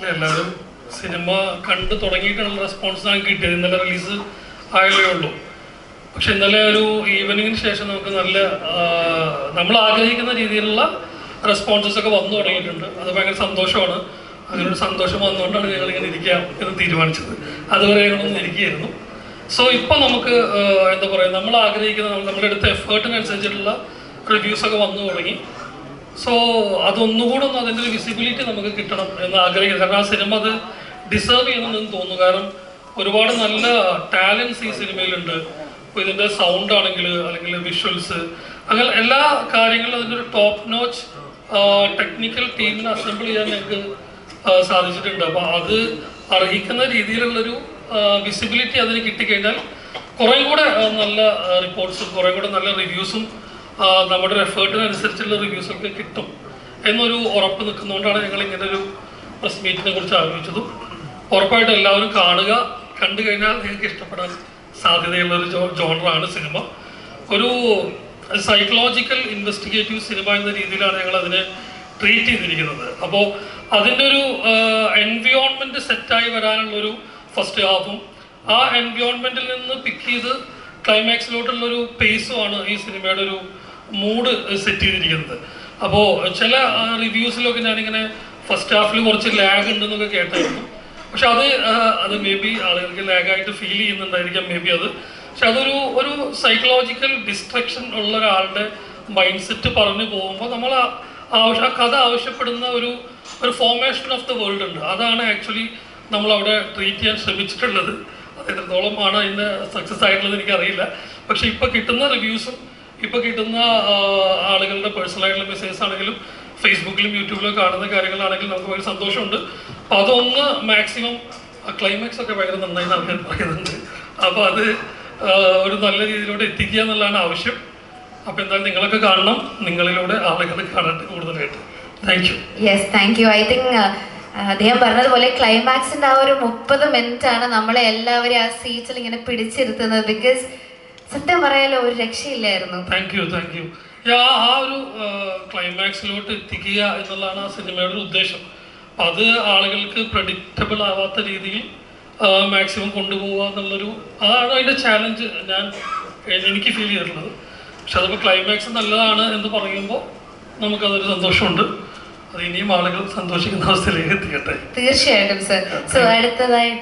എല്ലാവരും സിനിമ കണ്ടു തുടങ്ങിയിട്ടുള്ള റെസ്പോൺസ് ആണ് കിട്ടിയത്. ഇന്നലെ റിലീസ് ആയതേ ഉള്ളൂ. പക്ഷെ ഇന്നലെ ഒരു ഈവനിങ്ങിന് ശേഷം നമുക്ക് നല്ല നമ്മൾ ആഗ്രഹിക്കുന്ന രീതിയിലുള്ള റെസ്പോൺസസ് ഒക്കെ വന്നു തുടങ്ങിയിട്ടുണ്ട്. അത് ഭയങ്കര സന്തോഷമാണ്. അങ്ങനെ ഒരു സന്തോഷം വന്നുകൊണ്ടാണ് ഞങ്ങൾ ഇങ്ങനെ ഇരിക്കാം എന്ന് തീരുമാനിച്ചത്. അതുവരെ ഞങ്ങളൊന്നും ഇരിക്കുകയായിരുന്നു. സോ ഇപ്പം നമുക്ക് എന്താ പറയുക, നമ്മൾ ആഗ്രഹിക്കുന്ന നമ്മുടെ അടുത്ത എഫേർട്ടിനനുസരിച്ചിട്ടുള്ള റിവ്യൂസൊക്കെ വന്നു തുടങ്ങി. സോ അതൊന്നുകൂടെ ഒന്ന് അതിൻ്റെ ഒരു വിസിബിലിറ്റി നമുക്ക് കിട്ടണം എന്ന് ആഗ്രഹിക്കുന്നത്. കാരണം ആ സിനിമ അത് ഡിസേർവ് ചെയ്യണമെന്ന് തോന്നുന്നു. കാരണം ഒരുപാട് നല്ല ടാലൻസ് ഈ സിനിമയിലുണ്ട്. ഇപ്പോൾ ഇതിൻ്റെ സൗണ്ട് ആണെങ്കിൽ അല്ലെങ്കിൽ വിഷ്വൽസ്, അങ്ങനെ എല്ലാ കാര്യങ്ങളും അതിൻ്റെ ഒരു ടോപ്പ് നോച്ച് ടെക്നിക്കൽ ടീമിനെ അസംബിൾ ചെയ്യാൻ ഞങ്ങൾക്ക് സാധിച്ചിട്ടുണ്ട്. അപ്പോൾ അത് അർഹിക്കുന്ന രീതിയിലുള്ളൊരു വിസിബിലിറ്റി അതിന് കിട്ടിക്കഴിഞ്ഞാൽ കുറേ കൂടെ നല്ല റിപ്പോർട്ട്സും കുറേ കൂടെ നല്ല റിവ്യൂസും നമ്മുടെ ഒരു എഫേർട്ടിനനുസരിച്ചുള്ള റിവ്യൂസൊക്കെ കിട്ടും എന്നൊരു ഉറപ്പ് നിൽക്കുന്നതുകൊണ്ടാണ് ഞങ്ങൾ ഇങ്ങനെ ഒരു പ്രസ് മീറ്റിനെ കുറിച്ച് ആലോചിച്ചതും. ഉറപ്പായിട്ട് എല്ലാവരും കാണുക. കണ്ടു കഴിഞ്ഞാൽ നിങ്ങൾക്ക് ഇഷ്ടപ്പെടാൻ സാധ്യതയുള്ള ഒരു ജോണറാണ് സിനിമ. ഒരു സൈക്കോളജിക്കൽ ഇൻവെസ്റ്റിഗേറ്റീവ് സിനിമ എന്ന രീതിയിലാണ് ഞങ്ങൾ അതിനെ ട്രീറ്റ് ചെയ്തിരിക്കുന്നത്. അപ്പോൾ അതിൻ്റെ ഒരു എൻവിയോൺമെൻറ്റ് സെറ്റായി വരാനുള്ളൊരു ഫസ്റ്റ് ഹാഫും ആ എൻവിയോൺമെൻറ്റിൽ നിന്ന് പിക്ക് ചെയ്ത് ക്ലൈമാക്സിലോട്ടുള്ളൊരു പേസുമാണ് ഈ സിനിമയുടെ ഒരു മൂഡ് സെറ്റ് ചെയ്തിരിക്കുന്നത്. അപ്പോൾ ചില റിവ്യൂസിലൊക്കെ ഞാനിങ്ങനെ ഫസ്റ്റ് ഹാഫിൽ കുറച്ച് ലാഗ് ഉണ്ടെന്നൊക്കെ കേട്ടായിരുന്നു. പക്ഷെ അത് മേ ബി ആളുകൾക്ക് ലാഗായിട്ട് ഫീൽ ചെയ്യുന്നുണ്ടായിരിക്കാം, മേ ബി അത്. പക്ഷെ അതൊരു സൈക്കോളജിക്കൽ ഡിസ്ട്രക്ഷൻ ഉള്ള ഒരാളുടെ മൈൻഡ് സെറ്റ് പറഞ്ഞു പോകുമ്പോൾ നമ്മൾ ആ കഥ ആവശ്യപ്പെടുന്ന ഒരു ഫോർമേഷൻ ഓഫ് ദ വേൾഡ് ഉണ്ട്. അതാണ് ആക്ച്വലി നമ്മളവിടെ ട്രീറ്റ് ചെയ്യാൻ ശ്രമിച്ചിട്ടുള്ളത്. അത് എത്രത്തോളം ആണ് അതിൻ്റെ സക്സസ് ആയിട്ടുള്ളത് എനിക്കറിയില്ല. പക്ഷെ ഇപ്പോൾ കിട്ടുന്ന റിവ്യൂസും ഇപ്പോൾ കിട്ടുന്ന ആളുകളുടെ പേഴ്സണലായിട്ടുള്ള മെസ്സേജസ് ആണെങ്കിലും ഫേസ്ബുക്കിലും യൂട്യൂബിലും കാണുന്ന കാര്യങ്ങളാണെങ്കിലും നമുക്ക് ഭയങ്കര സന്തോഷമുണ്ട്. അപ്പോൾ അതൊന്ന് മാക്സിമം ക്ലൈമാക്സ് ഒക്കെ ഭയങ്കര നന്നായി ആൾക്കാർ പറയുന്നുണ്ട്. അപ്പോൾ അത് ഒരു നല്ല രീതിയിലൂടെ എത്തിക്കുക എന്നുള്ളതാണ് ആവശ്യം. അപ്പോൾ എന്തായാലും നിങ്ങളൊക്കെ കാണണം, നിങ്ങളിലൂടെ ആളുകൾ കാണട്ടെ കൂടുതലായിട്ട്. Thank you. Yes, thank you. I think അദ്ദേഹം പറഞ്ഞതുപോലെ ക്ലൈമാക്സിൻ്റെ ആ ഒരു 30 മിനിറ്റാണ് നമ്മളെ എല്ലാവരെയും ആ സീറ്റിൽ ഇങ്ങനെ പിടിച്ചിരുത്തുന്നത്. ബിക്കോസ് സത്യം പറയാലോ ഒരു രക്ഷയില്ലായിരുന്നു. Thank you. ആ ഒരു ക്ലൈമാക്സിലോട്ട് എത്തിക്കുക എന്നുള്ളതാണ് ആ സിനിമയുടെ ഒരു ഉദ്ദേശം. അപ്പം അത് ആളുകൾക്ക് പ്രഡിക്റ്റബിൾ ആവാത്ത രീതിയിൽ മാക്സിമം കൊണ്ടുപോകുക എന്നുള്ളൊരു അതാണ് അതിൻ്റെ ചാലഞ്ച് എനിക്ക് ഫീൽ ചെയ്തിട്ടുള്ളത്. പക്ഷെ അതിപ്പോൾ ക്ലൈമാക്സ് നല്ലതാണ് എന്ന് പറയുമ്പോൾ നമുക്കതൊരു സന്തോഷമുണ്ട്. അത് ഇനിയും ആളുകൾ സന്തോഷിക്കുന്ന അവസ്ഥയിലേക്ക് എത്തിക്കട്ടെ. തീർച്ചയായിട്ടും സർ. സോ അടുത്തതായിട്ട്